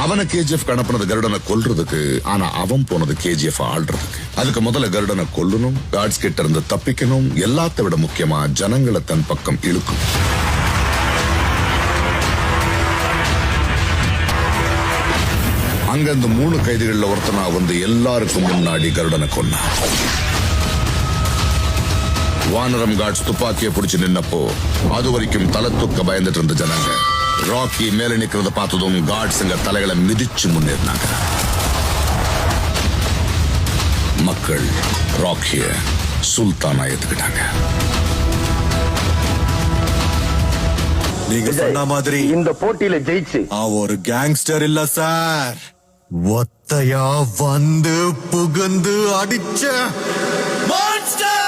அவனை கேஜிஎஃப் அனுப்புனது கருடனை கொல்றதுக்கு. ஆனா அவன் போனது கேஜிஎஃப் ஆள்றதுக்கு. அதுக்கு முதல்ல கருடனை கொல்லணும், காட்ஸ் கிட்ட இருந்து தப்பிக்கணும், எல்லாத்த விட முக்கியமா ஜனங்களை தன் பக்கம் இழுக்கும். அங்க அந்த 3 கைதிகள்ல ஒருத்தனா வந்து எல்லாருக்கும் முன்னாடி கருடனை கொன்னா. வானரம் காட்ஸ் துப்பாக்கியை பிடிச்சு நின்னப்போ அது வரைக்கும் தலை தூக்க பயந்துட்டு இருந்த ஜனங்க ராக்கி மேல நிக்கிறத பார்த்ததும் காட்ஸுங்க தலைகளை மிதிச்சு முன்னேறினாங்க. மக்கள் ராக்கிய சுல்தானா ஏத்துக்கிட்டாங்க. நீங்க சொன்ன மாதிரி இந்த போட்டியில ஜெயிச்சு ஒரு கேங்ஸ்டர் இல்ல சார், ஒத்தையா வந்து புகுந்து அடிச்ச மான்ஸ்டர்.